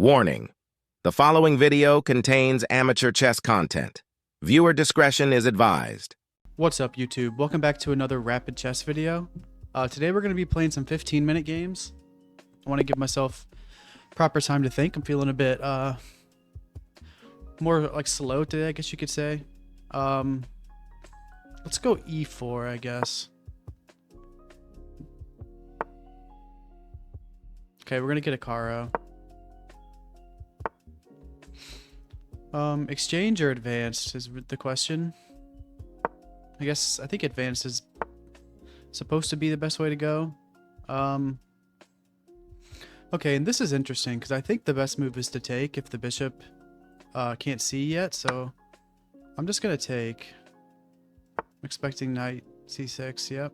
Warning: the following video contains amateur chess content. Viewer discretion is advised. What's up, YouTube? Welcome back to another rapid chess video. Today we're going to be playing some 15-minute games. I want to give myself proper time to think. I'm feeling a bit more like slow today, I guess you could say. Let's go e4, I guess. Okay, we're going to get a Caro. Exchange or advanced is the question. I think advanced is supposed to be the best way to go. Okay, and this is interesting because I think the best move is to take if the bishop can't see yet, so I'm just gonna take. I'm expecting knight c6, yep.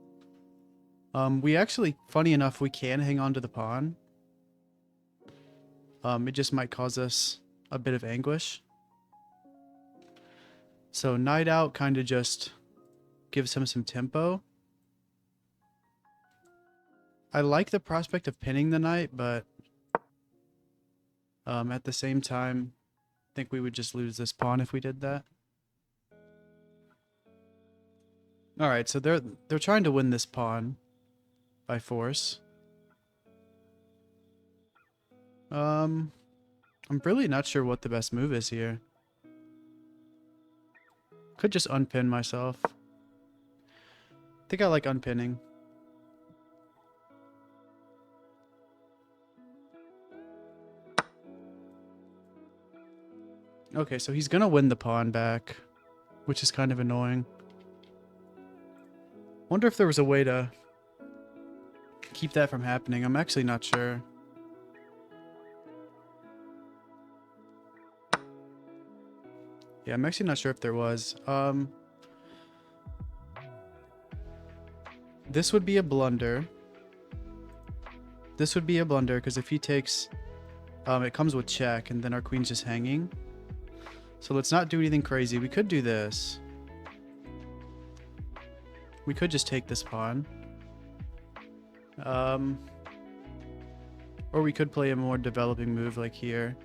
We actually, funny enough, we can hang on to the pawn. It just might cause us a bit of anguish. So knight out kind of just gives him some tempo. I like the prospect of pinning the knight, but at the same time, I think we would just lose this pawn if we did that. All right, so they're trying to win this pawn by force. I'm really not sure what the best move is here. Could just unpin myself. I think I like unpinning. Okay, so he's gonna win the pawn back, which is kind of annoying. Wonder if there was a way to keep that from happening. I'm actually not sure. Yeah, I'm actually not sure if there was. This would be a blunder. This would be a blunder because if he takes, it comes with check and then our queen's just hanging. So let's not do anything crazy. We could do this. We could just take this pawn. Or we could play a more developing move like here.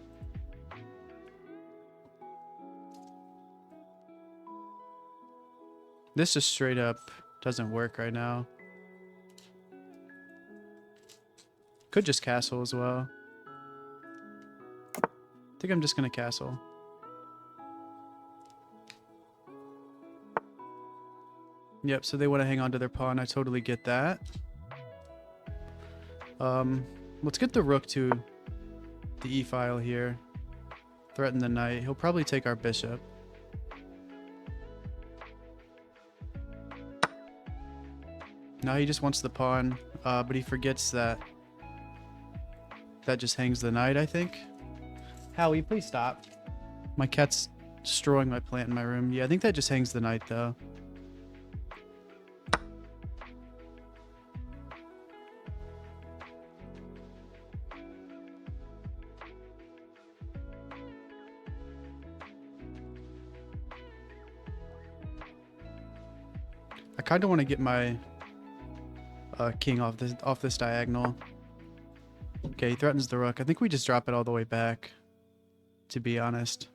This just straight up doesn't work right now. Could just castle as well. I think I'm just gonna castle. Yep, so they want to hang on to their pawn. I totally get that. Let's get the rook to the e-file here. Threaten the knight. He'll probably take our bishop. Now he just wants the pawn, but he forgets that that just hangs the knight, I think. Howie, please stop. My cat's destroying my plant in my room. Yeah, I think that just hangs the knight, though. I kind of want to get my king off this diagonal. Okay, he threatens the rook. I think we just drop it all the way back, to be honest.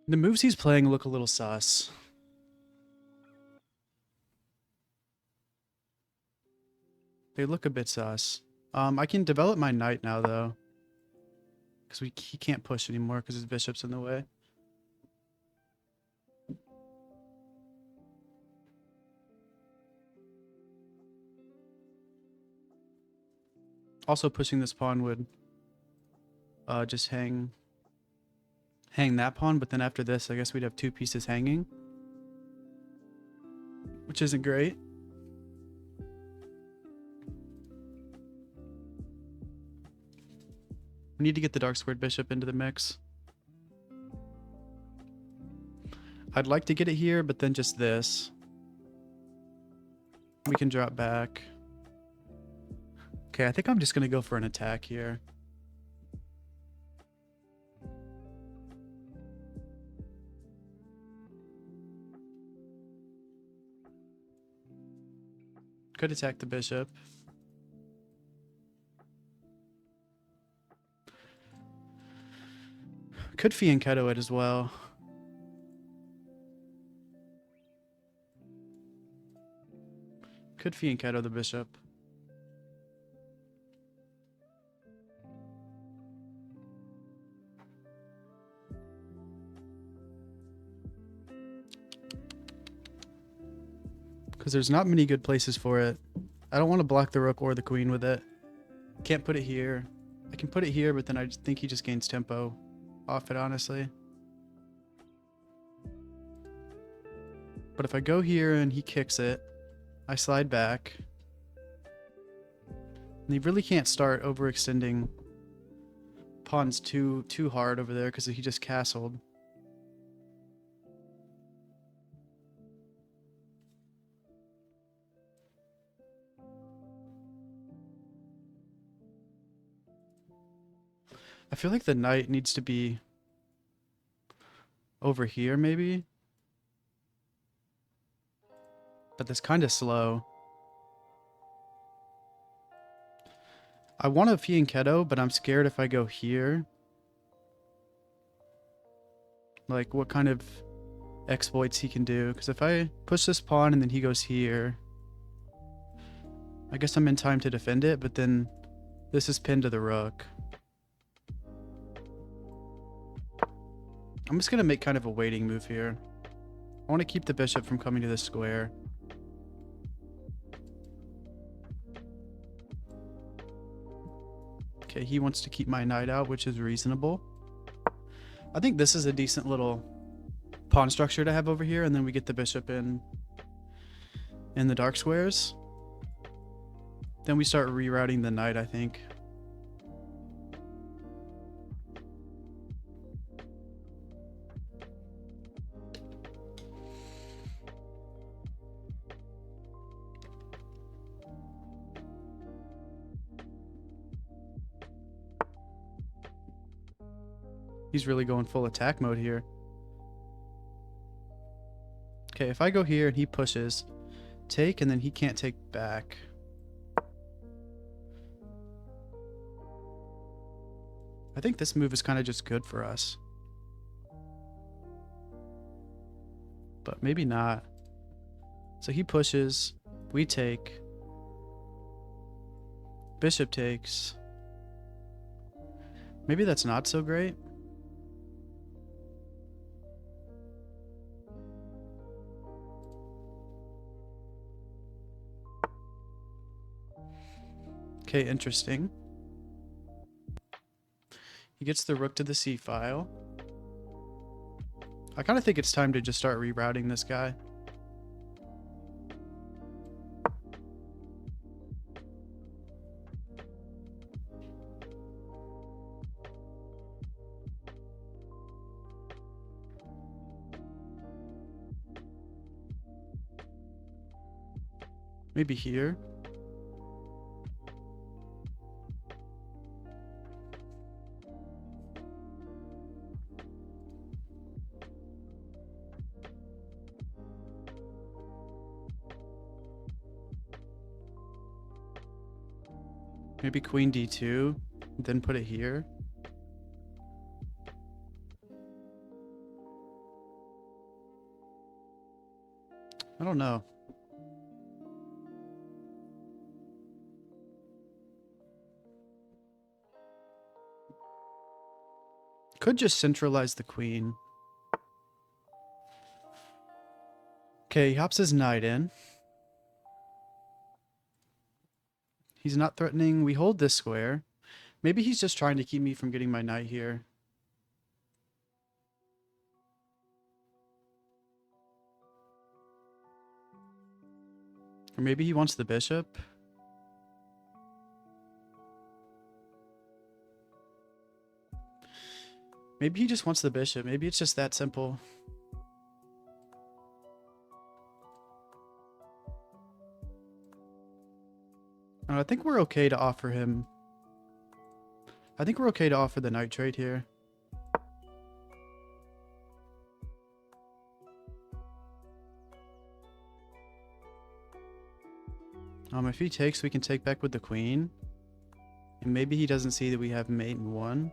The moves he's playing look a little sus. They look a bit sus. I can develop my knight now, though. Because he can't push anymore because his bishop's in the way. Also, pushing this pawn would just hang that pawn, but then after this, I guess we'd have two pieces hanging. Which isn't great. We need to get the dark squared bishop into the mix. I'd like to get it here, but then just this. We can drop back. Okay, I think I'm just going to go for an attack here. Could attack the bishop. Could fianchetto it as well. Could fianchetto the bishop. Because there's not many good places for it. I don't want to block the rook or the queen with it. Can't put it here. I can put it here, but then I think he just gains tempo off it, honestly. But if I go here and he kicks it, I slide back. And he really can't start overextending pawns too hard over there because he just castled. I feel like the knight needs to be over here, maybe. But that's kind of slow. I want a fianchetto, but I'm scared if I go here. Like, what kind of exploits he can do. Because if I push this pawn and then he goes here, I guess I'm in time to defend it, but then this is pinned to the rook. I'm just going to make kind of a waiting move here. I want to keep the bishop from coming to this square. Okay, he wants to keep my knight out, which is reasonable. I think this is a decent little pawn structure to have over here, and then we get the bishop in the dark squares. Then we start rerouting the knight, I think. He's really going full attack mode here. Okay, if I go here and he pushes, take, and then he can't take back. I think this move is kind of just good for us. But maybe not. So he pushes, we take, bishop takes. Maybe that's not so great. Okay, interesting. He gets the rook to the c file. I kind of think it's time to just start rerouting this guy. Maybe here. Maybe queen d2, then put it here. I don't know. Could just centralize the queen. Okay, he hops his knight in. He's not threatening. We hold this square. Maybe he's just trying to keep me from getting my knight here. Or maybe he wants the bishop. Maybe he just wants the bishop. Maybe it's just that simple. I think we're okay to offer him. I think we're okay to offer the knight trade here. If he takes, we can take back with the queen. And maybe he doesn't see that we have mate and 1.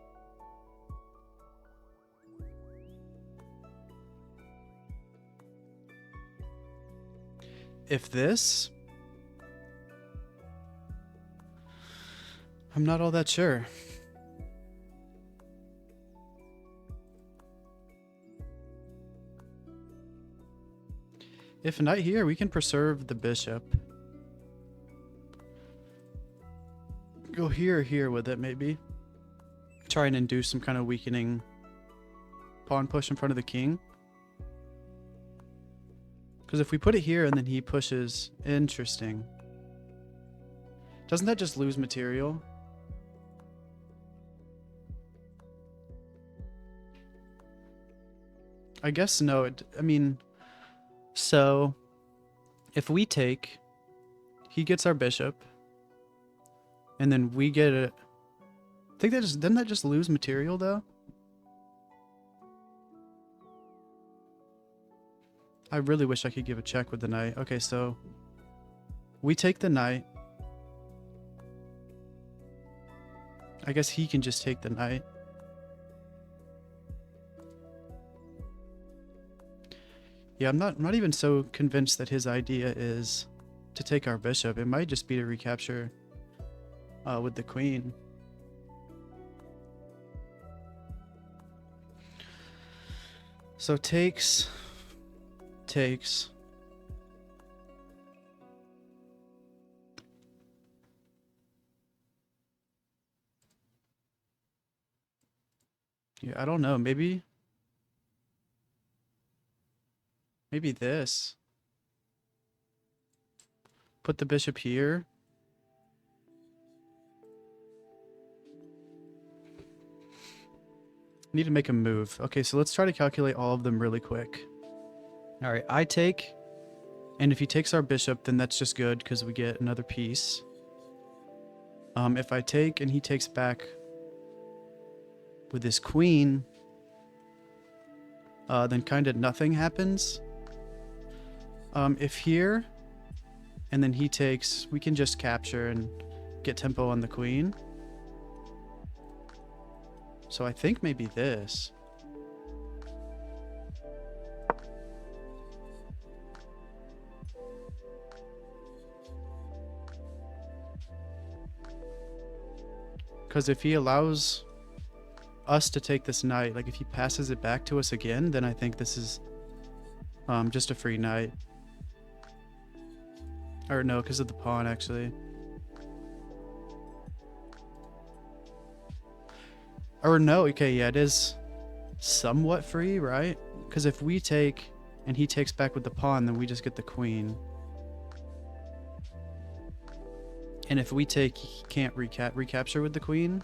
If this... I'm not all that sure. If knight here, we can preserve the bishop. Go here or here with it, maybe. Try and induce some kind of weakening pawn push in front of the king. Because if we put it here and then he pushes... Interesting. Doesn't that just lose material? I guess no. I mean... So, if we take, he gets our bishop, and then we get it. I think that just, didn't that just lose material though? I really wish I could give a check with the knight. Okay, so we take the knight. I guess he can just take the knight. Yeah, I'm not even so convinced that his idea is to take our bishop. It might just be to recapture with the queen. So takes. Yeah, I don't know. Maybe this. Put the bishop here. Need to make a move. Okay, so let's try to calculate all of them really quick. All right, I take, and if he takes our bishop, then that's just good because we get another piece. If I take and he takes back with his queen, then kind of nothing happens. If here, and then he takes, we can just capture and get tempo on the queen. So I think maybe this. Because if he allows us to take this knight, like if he passes it back to us again, then I think this is just a free knight. Or no, because of the pawn, actually. Or no, okay, yeah, it is somewhat free, right? Because if we take and he takes back with the pawn, then we just get the queen. And if we take, he can't recapture with the queen.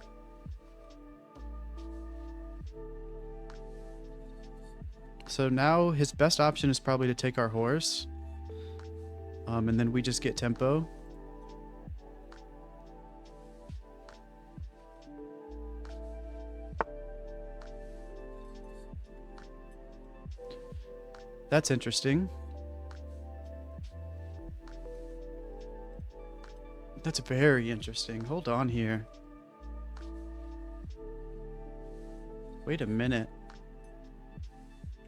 So now his best option is probably to take our horse. And then we just get tempo. That's interesting. That's very interesting. Hold on here. Wait a minute.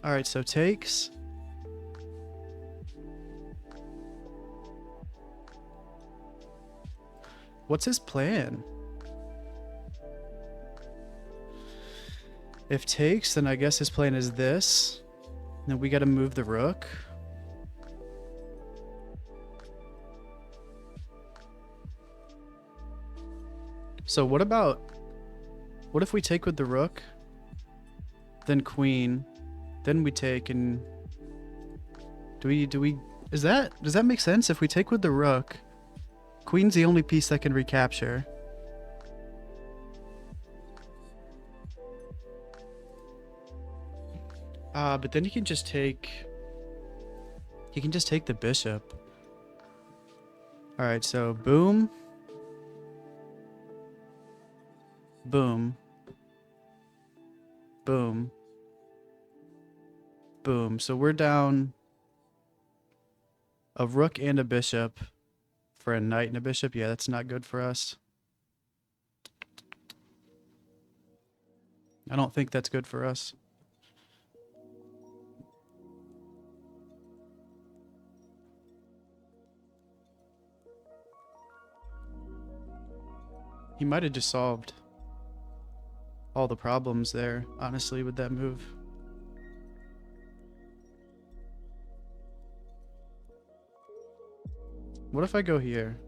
Alright, so takes. What's his plan? If takes, then I guess his plan is this. Then we gotta move the rook. So what if we take with the rook, then queen, then we take and does that make sense? If we take with the rook, queen's the only piece that can recapture. But then he can just take the bishop. All right, so boom. Boom. Boom. Boom. So we're down a rook and a bishop For a knight and a bishop, yeah, that's not good for us. I don't think that's good for us. He might have just solved all the problems there, honestly, with that move. What if I go here?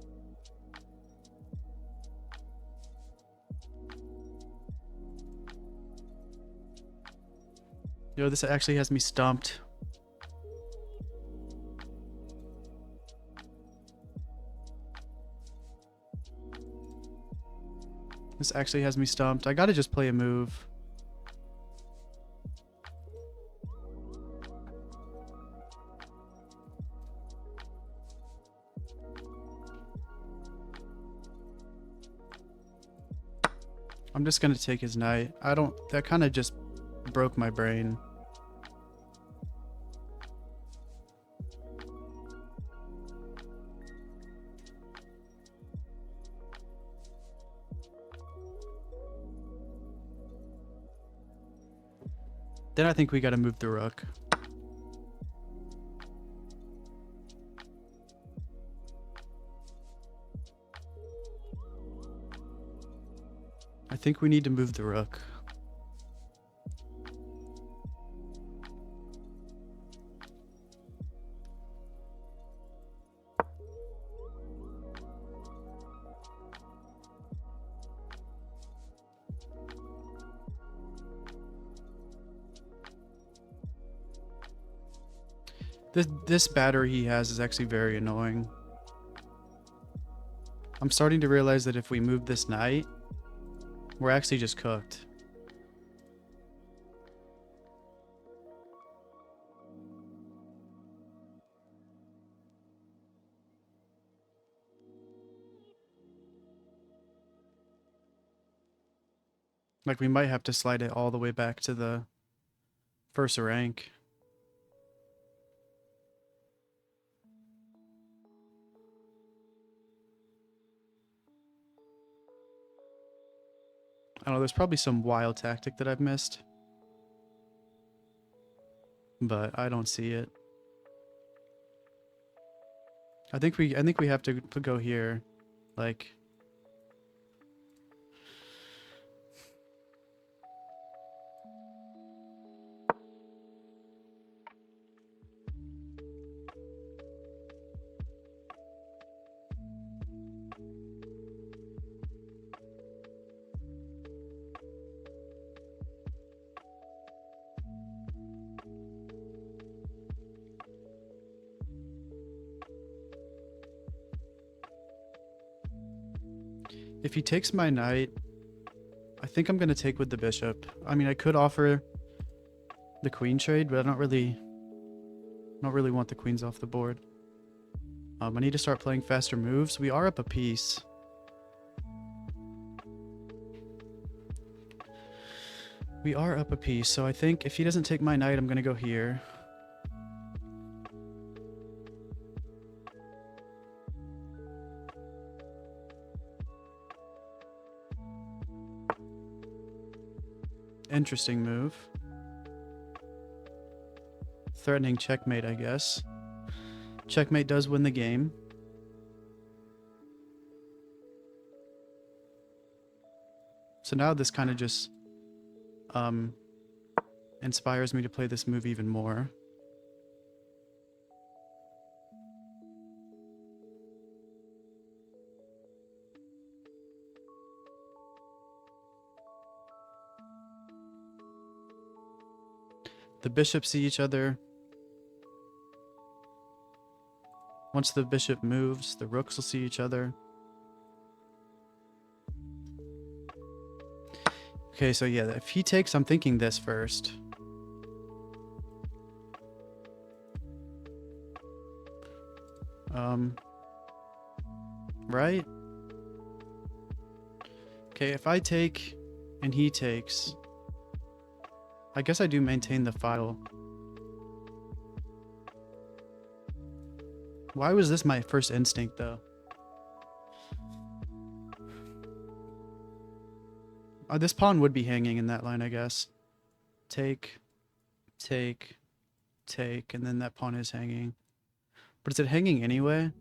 Yo, this actually has me stumped. This actually has me stumped. I gotta just play a move. I'm just gonna take his knight. That kind of just broke my brain. Then I think we gotta move the rook. I think we need to move the rook. This battery he has is actually very annoying. I'm starting to realize that if we move this knight, we're actually just cooked. Like, we might have to slide it all the way back to the first rank. I don't know, there's probably some wild tactic that I've missed. But I don't see it. I think we have to go here. Like, if he takes my knight, I think I'm gonna take with the bishop. I mean, I could offer the queen trade, but I don't really want the queens off the board. I need to start playing faster moves. We are up a piece. We are up a piece, so I think if he doesn't take my knight, I'm gonna go here. Interesting move. Threatening checkmate, I guess. Checkmate does win the game. So now this kind of just inspires me to play this move even more. The bishops see each other. Once the bishop moves, the rooks will see each other. Okay, so yeah, if he takes, I'm thinking this first. Right? Okay, if I take and he takes, I guess I do maintain the file. Why was this my first instinct, though? This pawn would be hanging in that line, I guess. Take, take, take, and then that pawn is hanging. But is it hanging anyway?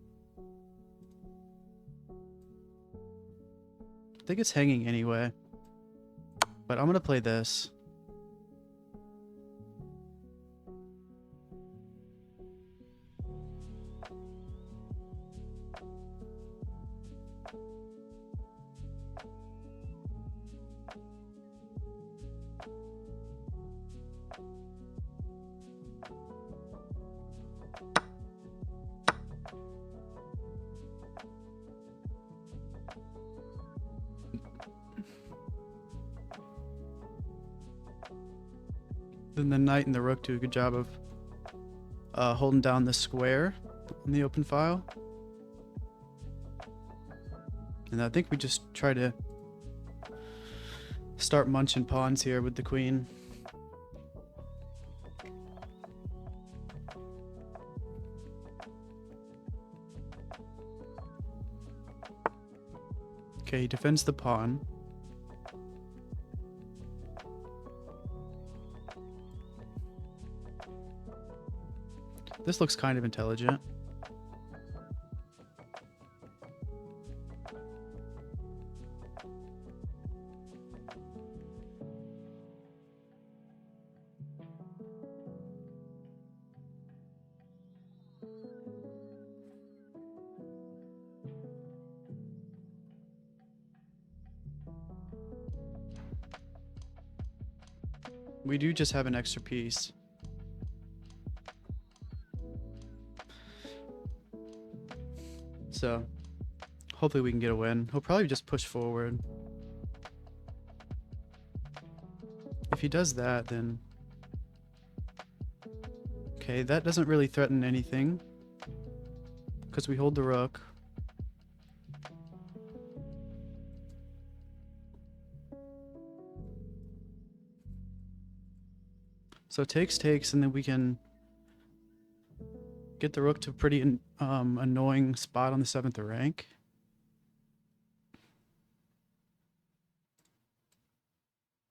I think it's hanging anyway. But I'm gonna play this. Then the knight and the rook do a good job of holding down the square in the open file. And I think we just try to start munching pawns here with the queen. Okay, he defends the pawn. This looks kind of intelligent. We do just have an extra piece. So, hopefully we can get a win. He'll probably just push forward. If he does that, then... Okay, that doesn't really threaten anything. Because we hold the rook. So takes, and then we can get the rook to a pretty annoying spot on the 7th rank.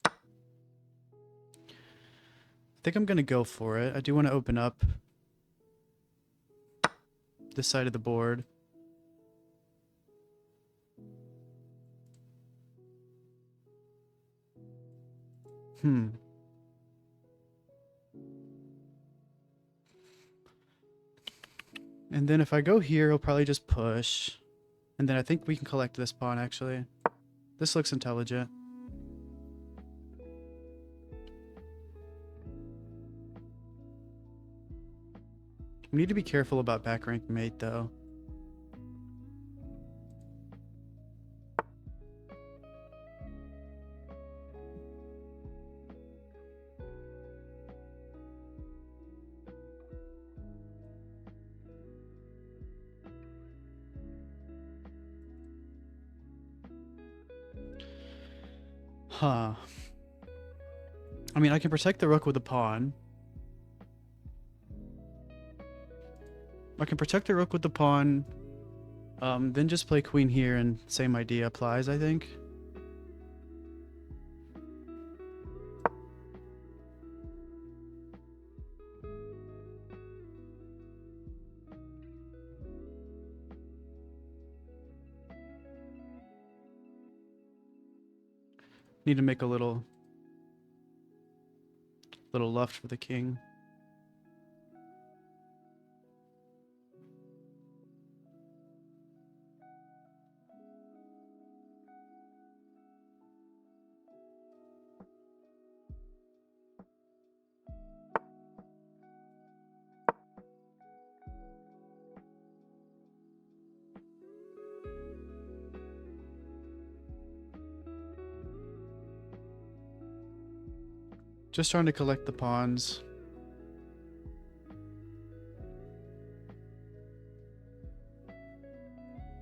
I think I'm going to go for it. I do want to open up this side of the board. And then if I go here, he'll probably just push. And then I think we can collect this pawn, actually. This looks intelligent. We need to be careful about back rank mate, though. Huh. I mean, I can protect the rook with a pawn. I can protect the rook with the pawn. Then just play queen here and same idea applies, I think. Need to make a little luft for the king. Just trying to collect the pawns.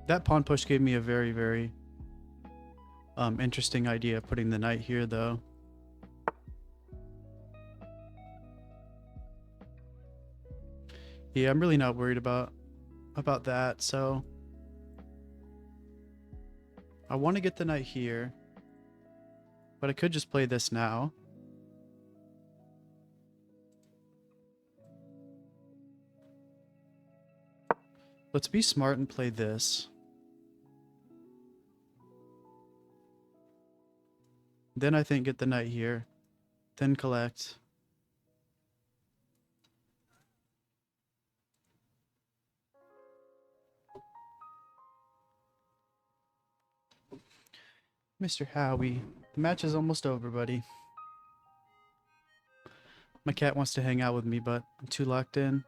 That pawn push gave me a very, very interesting idea of putting the knight here, though. Yeah, I'm really not worried about that, so I want to get the knight here. But I could just play this now. Let's be smart and play this. Then I think get the knight here. Then collect. Mr. Howie, the match is almost over, buddy. My cat wants to hang out with me, but I'm too locked in.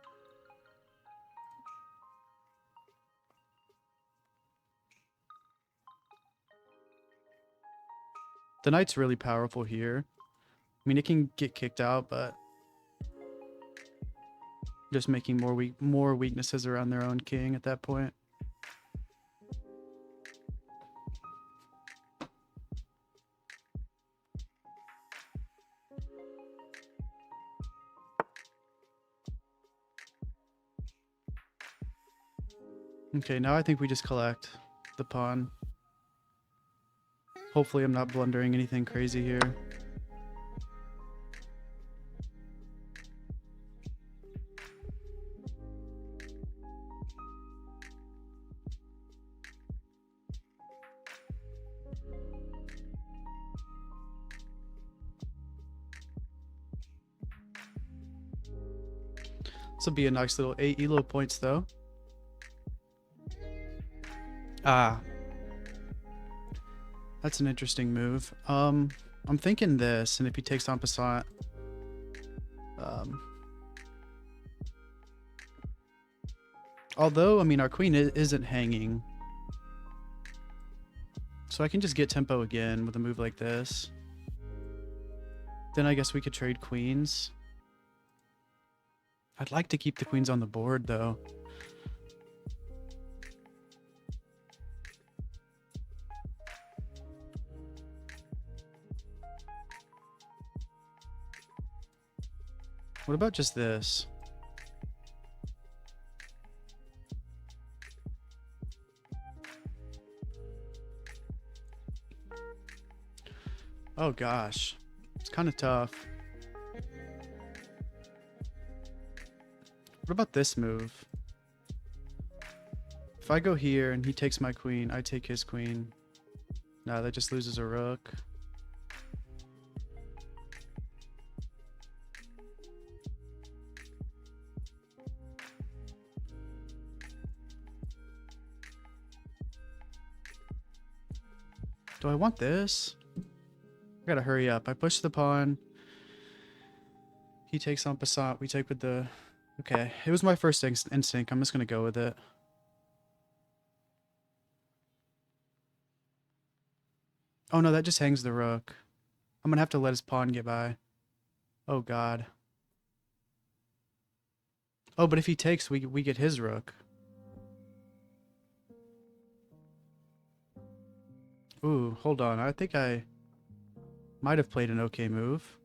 The knight's really powerful here. I mean, it can get kicked out, but just making more weaknesses around their own king at that point. Okay, now I think we just collect the pawn. Hopefully I'm not blundering anything crazy here. This will be a nice little 8 elo points though. Ah. That's an interesting move. I'm thinking this, and if he takes en passant, although, I mean, our queen isn't hanging, so I can just get tempo again with a move like this. Then I guess we could trade queens. I'd like to keep the queens on the board, though. What about just this? Oh gosh, it's kind of tough. What about this move? If I go here and he takes my queen, I take his queen. No, that just loses a rook. Do I want this? I gotta hurry up. I push the pawn. He takes en passant. We take with the... Okay, it was my first instinct. I'm just gonna go with it. Oh no, that just hangs the rook. I'm gonna have to let his pawn get by. Oh god. Oh, but if he takes, we get his rook. Ooh, hold on. I think I might have played an okay move.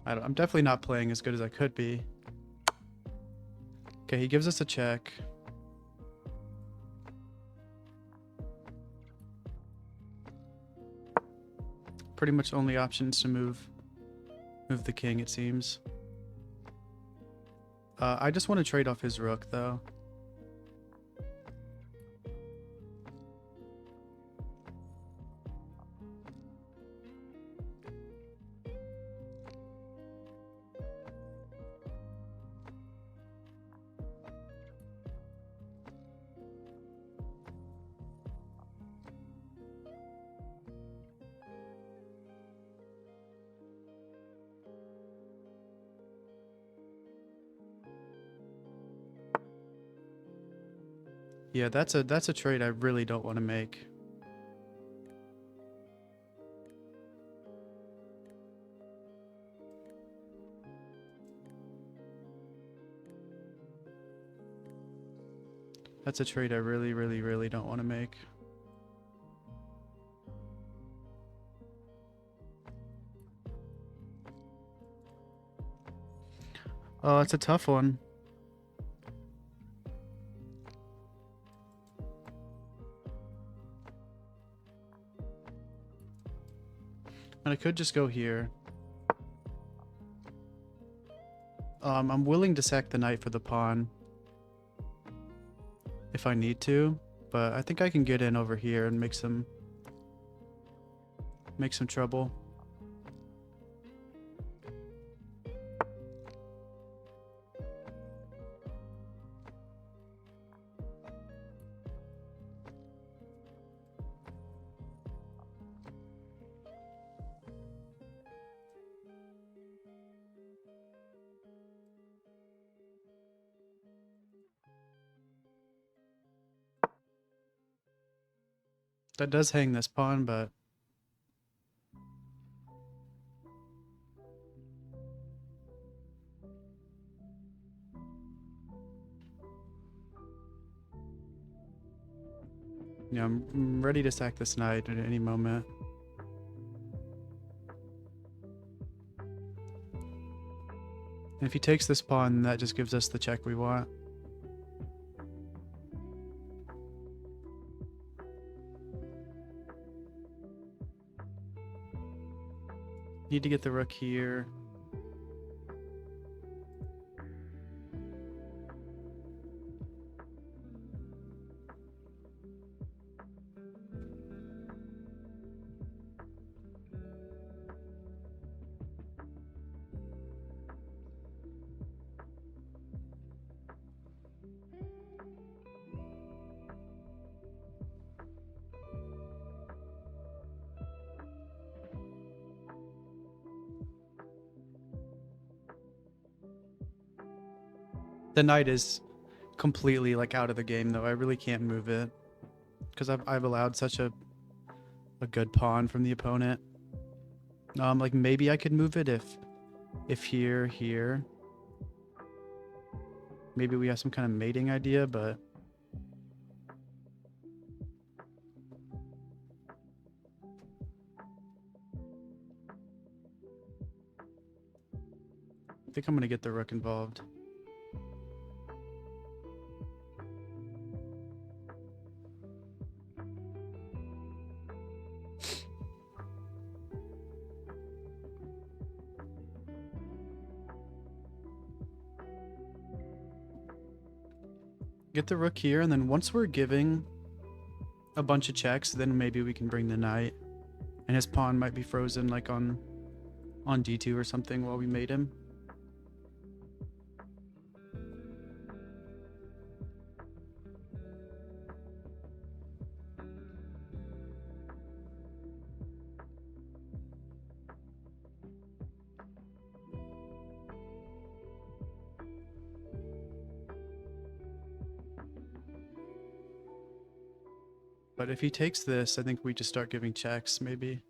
I'm definitely not playing as good as I could be. Okay, he gives us a check. Pretty much only options to move the king, it seems. I just want to trade off his rook, though. Yeah, that's a trade I really don't want to make. That's a trade I really, really, really don't want to make. Oh, it's a tough one. And I could just go here. I'm willing to sack the knight for the pawn if I need to, but I think I can get in over here and make some trouble. That does hang this pawn, but yeah, I'm ready to sack this knight at any moment. And if he takes this pawn, that just gives us the check we want. Need to get the rook here. The knight is completely like out of the game though. I really can't move it because I've allowed such a good pawn from the opponent. Like maybe I could move it if here. Maybe we have some kind of mating idea, but I think I'm gonna get the rook involved. Get the rook here, and then once we're giving a bunch of checks, then maybe we can bring the knight. And his pawn might be frozen like on d2 or something while we mate him. But if he takes this, I think we just start giving checks, maybe.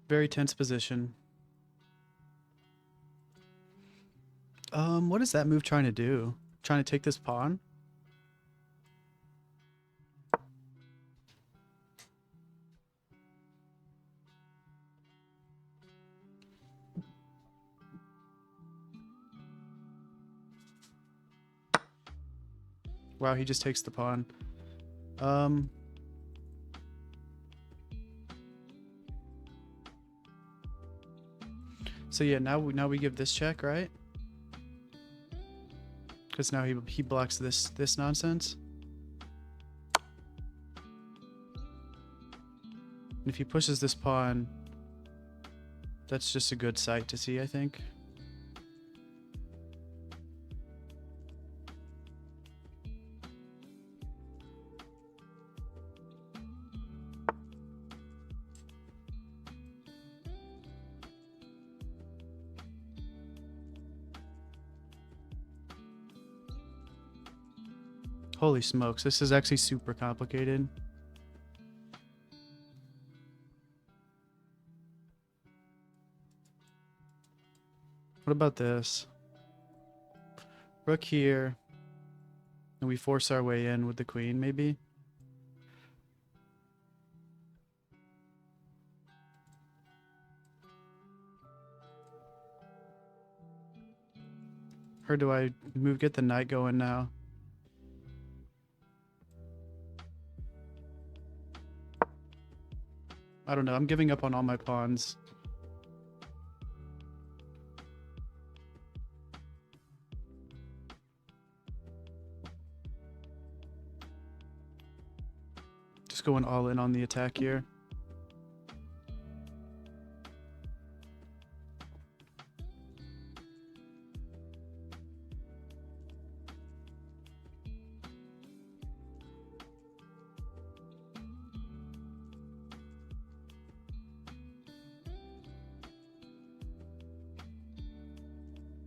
Very tense position. What is that move trying to do? Trying to take this pawn? Wow, he just takes the pawn. So yeah, now we give this check, right? Because now he blocks this nonsense. And if he pushes this pawn, that's just a good sight to see, I think. Holy smokes, this is actually super complicated. What about this? Rook here. And we force our way in with the queen, maybe? Or do I get the knight going now? I don't know. I'm giving up on all my pawns. Just going all in on the attack here.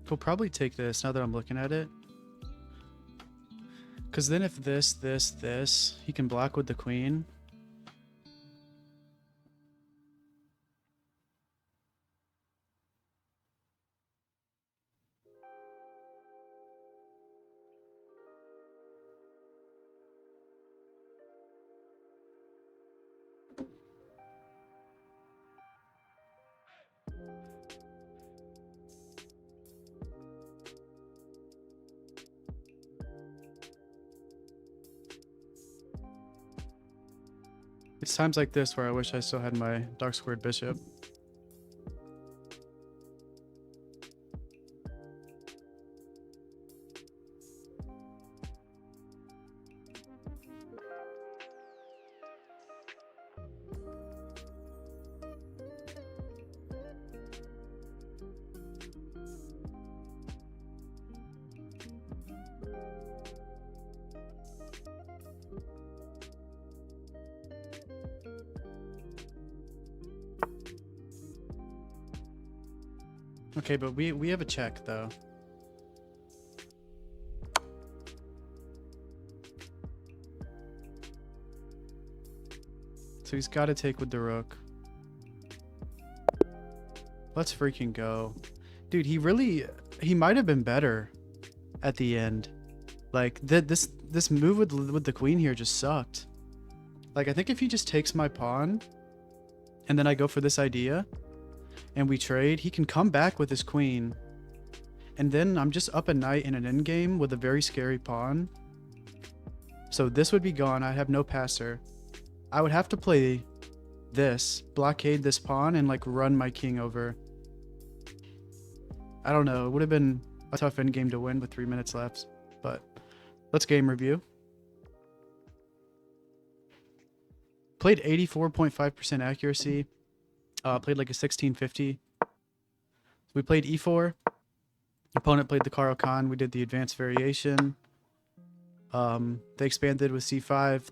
He'll probably take this now that I'm looking at it. Because then if this, he can block with the queen. It's times like this where I wish I still had my dark squared bishop. Okay, but we have a check though. So he's got to take with the rook. Let's freaking go. Dude, he might have been better at the end. Like this move with the queen here just sucked. Like I think if he just takes my pawn and then I go for this idea and we trade, he can come back with his queen. And then I'm just up a knight in an endgame with a very scary pawn. So this would be gone. I'd have no passer. I would have to play this, blockade this pawn, and like run my king over. I don't know. It would have been a tough endgame to win with 3 minutes left. But let's game review. Played 84.5% accuracy. Played like a 1650. So we played e4. Opponent played the Caro-Kann. We did the advanced variation. They expanded with c5,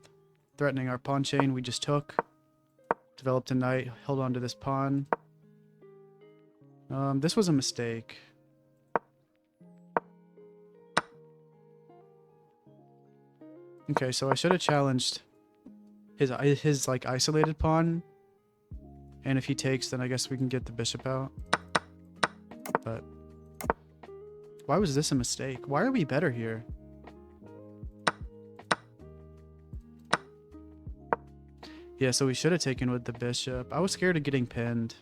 threatening our pawn chain. We just took. Developed a knight, held on to this pawn. This was a mistake. Okay, so I should have challenged his like isolated pawn. And if he takes, then I guess we can get the bishop out. But why was this a mistake? Why are we better here? Yeah, so we should have taken with the bishop. I was scared of getting pinned.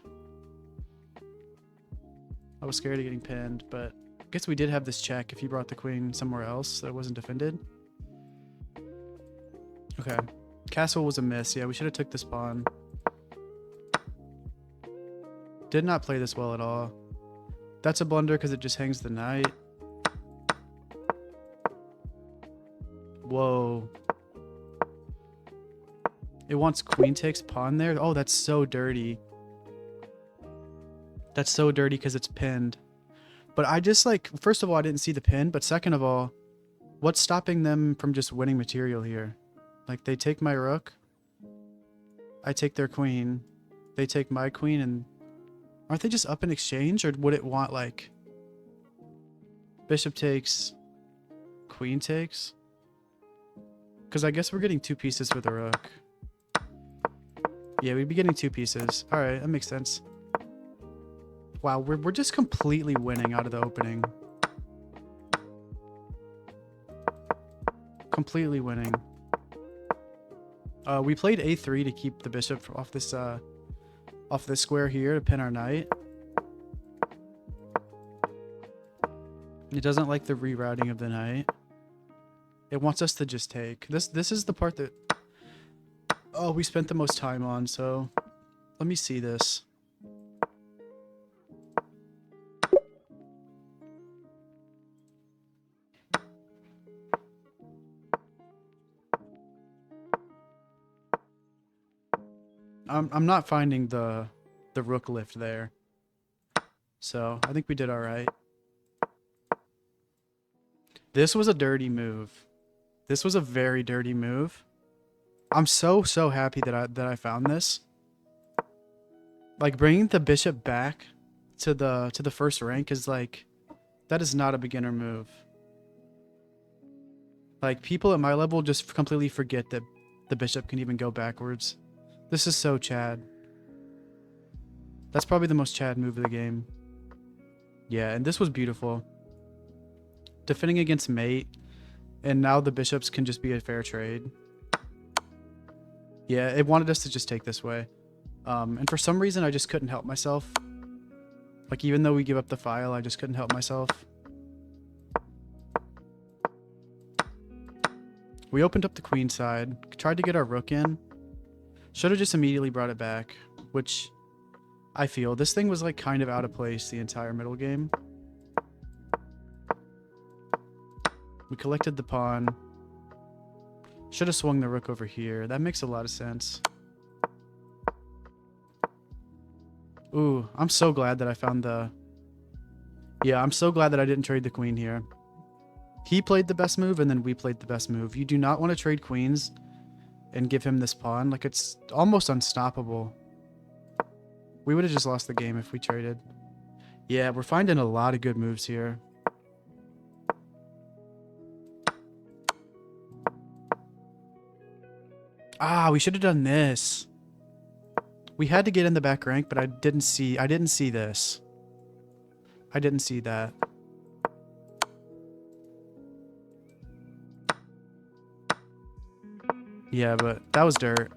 But I guess we did have this check if he brought the queen somewhere else that wasn't defended. Okay. Castle was a miss. Yeah, we should have took this pawn. Did not play this well at all. That's a blunder because it just hangs the knight. Whoa. It wants queen takes pawn there. Oh, that's so dirty. That's so dirty because it's pinned. But I just like, first of all, I didn't see the pin. But second of all, what's stopping them from just winning material here? Like they take my rook. I take their queen. They take my queen and aren't they just up in exchange? Or would it want like bishop takes, queen takes? Because I guess we're getting 2 pieces for the rook. Yeah, we'd be getting 2 pieces. Alright, that makes sense. Wow, we're just completely winning out of the opening. Completely winning. We played a3 to keep the bishop off this square here to pin our knight. It doesn't like the rerouting of the knight. It wants us to just take. This is the part that we spent the most time on, so let me see this. I'm not finding the rook lift there. So I think we did all right. This was a dirty move. This was a very dirty move. I'm so happy that I found this. Like, bringing the bishop back to the first rank is like, that is not a beginner move. Like, people at my level just completely forget that the bishop can even go backwards. This is so Chad. That's probably the most Chad move of the game. Yeah, and this was beautiful. Defending against mate, and now the bishops can just be a fair trade. Yeah, it wanted us to just take this way. And for some reason, I just couldn't help myself. Like, even though we give up the file, I just couldn't help myself. We opened up the queen side, tried to get our rook in. Should have just immediately brought it back, which I feel. This thing was like kind of out of place the entire middle game. We collected the pawn. Should have swung the rook over here. That makes a lot of sense. Ooh, I'm so glad that I found the... Yeah, I'm so glad that I didn't trade the queen here. He played the best move, and then we played the best move. You do not want to trade queens and give him this pawn. Like, it's almost unstoppable. We would have just lost the game if we traded. Yeah, we're finding a lot of good moves here. Ah, we should have done this. We had to get in the back rank, but I didn't see this. I didn't see that. Yeah, but that was dirt.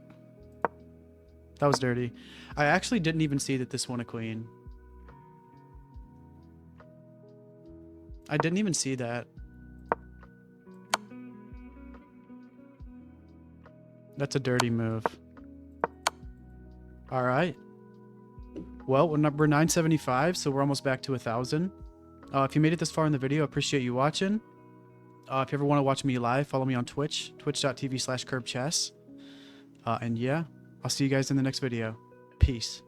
That was dirty. I actually didn't even see that this won a queen. I didn't even see that. That's a dirty move. All right. Well, we're 975, so we're almost back to 1,000. If you made it this far in the video, I appreciate you watching. If you ever want to watch me live, follow me on Twitch, twitch.tv/curbchess. And yeah, I'll see you guys in the next video. Peace.